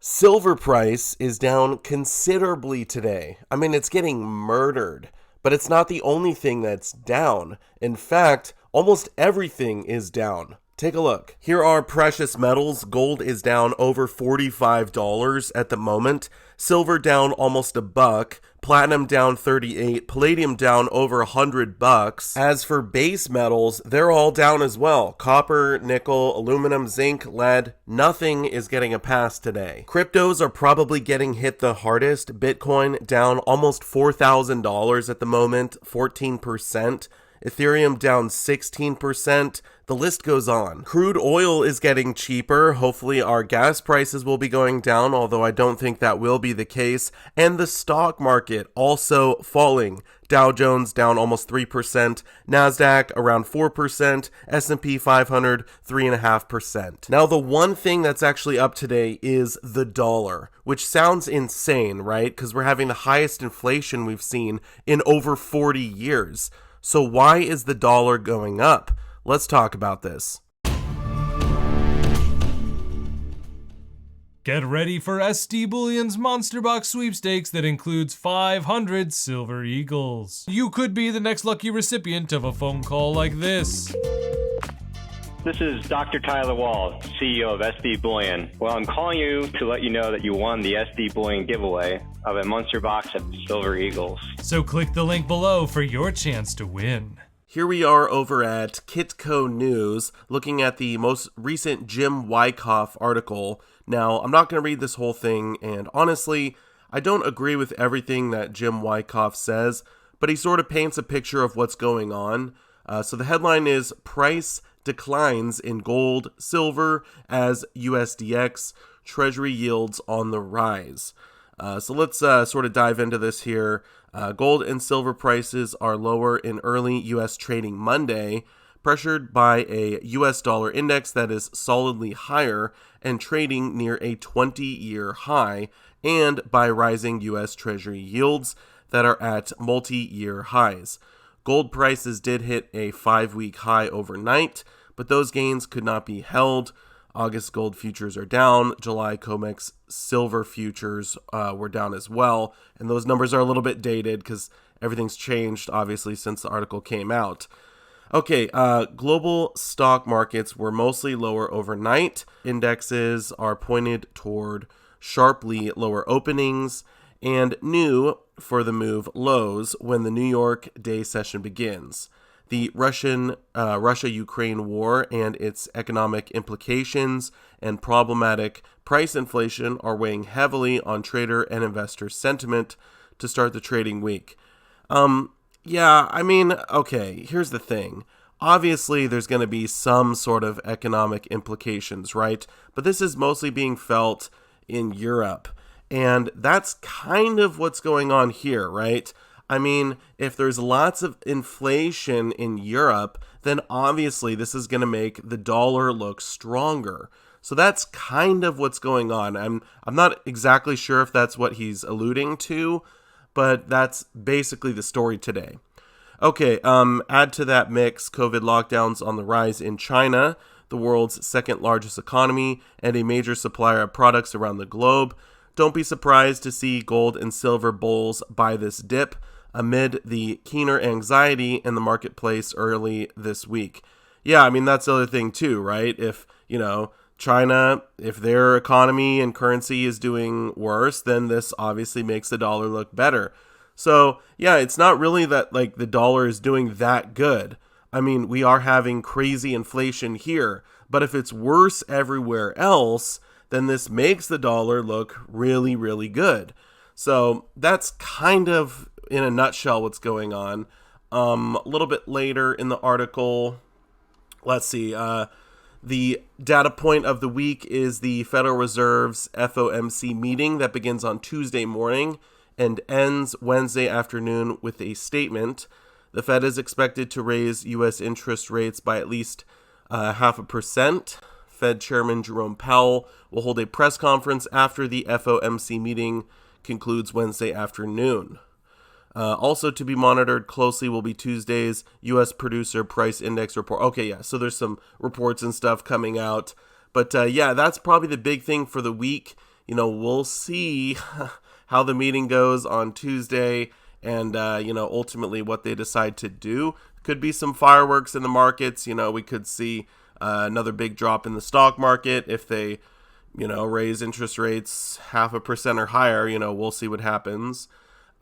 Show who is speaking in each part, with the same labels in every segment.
Speaker 1: Silver price is down considerably today. I mean, it's getting murdered, but it's not the only thing that's down. In fact, almost everything is down. Take a look. Here are precious metals. Gold is down over $45 at the moment. Silver down almost $1. Platinum down 38. Palladium down over $100. As for base metals, they're all down as well. Copper, nickel, aluminum, zinc, lead, nothing is getting a pass today. Cryptos are probably getting hit the hardest. Bitcoin down almost $4,000 at the moment, 14%. Ethereum down 16%. The list goes on. Crude oil is getting cheaper. Hopefully our gas prices will be going down, although I don't think that will be the case. And the stock market also falling. Dow Jones down almost 3%, NASDAQ around 4%, S&P 500 3.5%. Now the one thing that's actually up today is the dollar, which sounds insane, right? Because we're having the highest inflation we've seen in over 40 years. So why is the dollar going up? Let's talk about this.
Speaker 2: Get ready for SD Bullion's Monster Box sweepstakes that includes 500 Silver Eagles. You could be the next lucky recipient of a phone call like this.
Speaker 3: This is Dr. Tyler Wall, CEO of SD Bullion. Well, I'm calling you to let you know that you won the SD Bullion giveaway of a Monster Box of Silver Eagles.
Speaker 2: So click the link below for your chance to win.
Speaker 1: Here we are over at Kitco News, looking at the most recent Jim Wyckoff article. Now, I'm not going to read this whole thing, and honestly, I don't agree with everything that Jim Wyckoff says, but he sort of paints a picture of what's going on. So the headline is Price Declines in Gold, Silver as USDX Treasury Yields on the Rise. So let's sort of dive into this here. Gold and silver prices are lower in early U.S. trading Monday, pressured by a U.S. dollar index that is solidly higher and trading near a 20-year high, and by rising U.S. Treasury yields that are at multi-year highs. Gold prices did hit a 5-week high overnight, but those gains could not be held. August gold futures are down. July COMEX silver futures were down as well. And those numbers are a little bit dated because everything's changed, obviously, since the article came out. Okay, global stock markets were mostly lower overnight. Indexes are pointed toward sharply lower openings and new for the move lows when the New York day session begins. The Russia-Ukraine war and its economic implications and problematic price inflation are weighing heavily on trader and investor sentiment to start the trading week. Okay, here's the thing. Obviously, there's going to be some sort of economic implications, right? But this is mostly being felt in Europe. And that's kind of what's going on here, right? I mean, if there's lots of inflation in Europe, then obviously this is going to make the dollar look stronger. So that's kind of what's going on. I'm not exactly sure if that's what he's alluding to, but that's basically the story today. Okay, add to that mix COVID lockdowns on the rise in China, the world's second largest economy and a major supplier of products around the globe. Don't be surprised to see gold and silver bulls buy this dip amid the keener anxiety in the marketplace early this week. Yeah, I mean, that's the other thing too, right? If, China, if their economy and currency is doing worse, then this obviously makes the dollar look better. So, yeah, it's not really that, the dollar is doing that good. I mean, we are having crazy inflation here, but if it's worse everywhere else, then this makes the dollar look really, really good. So that's kind of, in a nutshell, what's going on. A little bit later in the article, let's see, the data point of the week is the Federal Reserve's FOMC meeting that begins on Tuesday morning and ends Wednesday afternoon with a statement. The Fed is expected to raise U.S. interest rates by at least 0.5%. Fed Chairman Jerome Powell will hold a press conference after the FOMC meeting concludes Wednesday afternoon. Also to be monitored closely will be Tuesday's U.S. Producer Price Index report. Okay, yeah, so there's some reports and stuff coming out. But yeah, that's probably the big thing for the week. we'll see how the meeting goes on Tuesday and, ultimately what they decide to do. Could be some fireworks in the markets. We could see another big drop in the stock market if they, raise interest rates 0.5% or higher. We'll see what happens.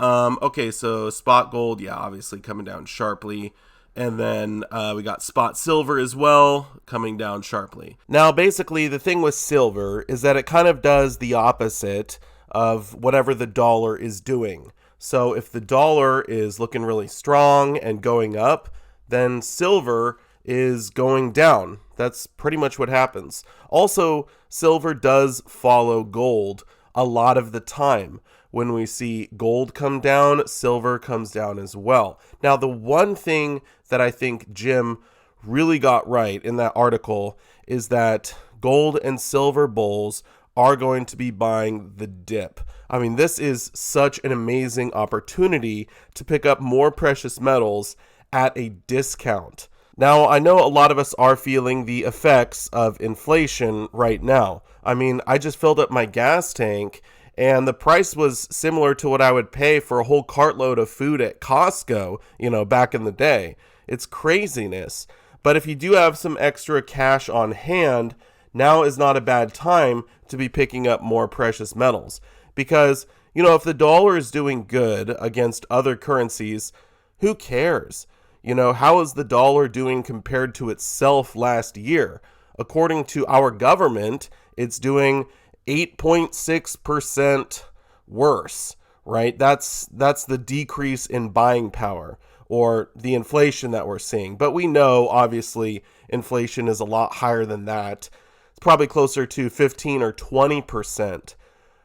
Speaker 1: Okay, so spot gold, yeah, obviously coming down sharply. And then we got spot silver as well, coming down sharply. Now, basically, the thing with silver is that it kind of does the opposite of whatever the dollar is doing. So if the dollar is looking really strong and going up, then silver is going down. That's pretty much what happens. Also, silver does follow gold a lot of the time. When we see gold come down, silver comes down as well. Now, the one thing that I think Jim really got right in that article is that gold and silver bulls are going to be buying the dip. I mean, this is such an amazing opportunity to pick up more precious metals at a discount. Now, I know a lot of us are feeling the effects of inflation right now. I mean, I just filled up my gas tank and the price was similar to what I would pay for a whole cartload of food at Costco, back in the day. It's craziness. But if you do have some extra cash on hand, now is not a bad time to be picking up more precious metals. Because, if the dollar is doing good against other currencies, who cares? How is the dollar doing compared to itself last year? According to our government, it's doing 8.6% worse, right? That's the decrease in buying power or the inflation that we're seeing. But we know, obviously, inflation is a lot higher than that. It's probably closer to 15 or 20%,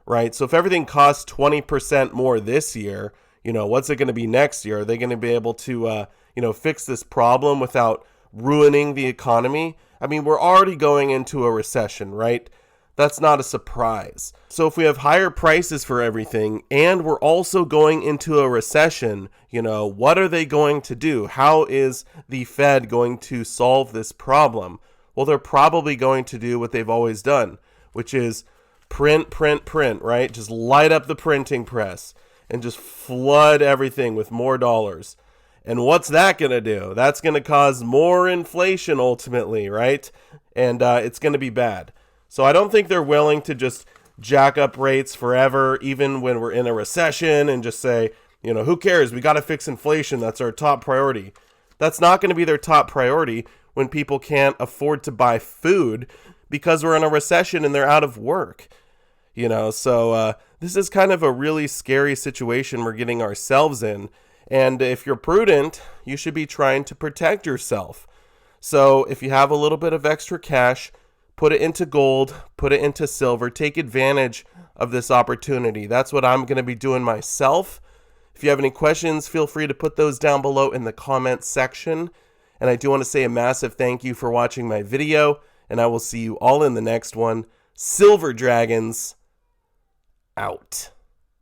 Speaker 1: right? So if everything costs 20% more this year, what's it going to be next year? Are they going to be able to, fix this problem without ruining the economy? I mean, we're already going into a recession, right? That's not a surprise. So if we have higher prices for everything and we're also going into a recession, what are they going to do? How is the Fed going to solve this problem? Well, they're probably going to do what they've always done, which is print, right? Just light up the printing press and just flood everything with more dollars. And what's that going to do? That's going to cause more inflation ultimately, right? And it's going to be bad. So I don't think they're willing to just jack up rates forever, even when we're in a recession, and just say, who cares? We got to fix inflation. That's our top priority. That's not going to be their top priority when people can't afford to buy food because we're in a recession and they're out of work. So this is kind of a really scary situation we're getting ourselves in. And if you're prudent, you should be trying to protect yourself. So if you have a little bit of extra cash, put it into gold, put it into silver, take advantage of this opportunity. That's what I'm going to be doing myself. If you have any questions, feel free to put those down below in the comments section. And I do want to say a massive thank you for watching my video, and I will see you all in the next one. Silver Dragons, out.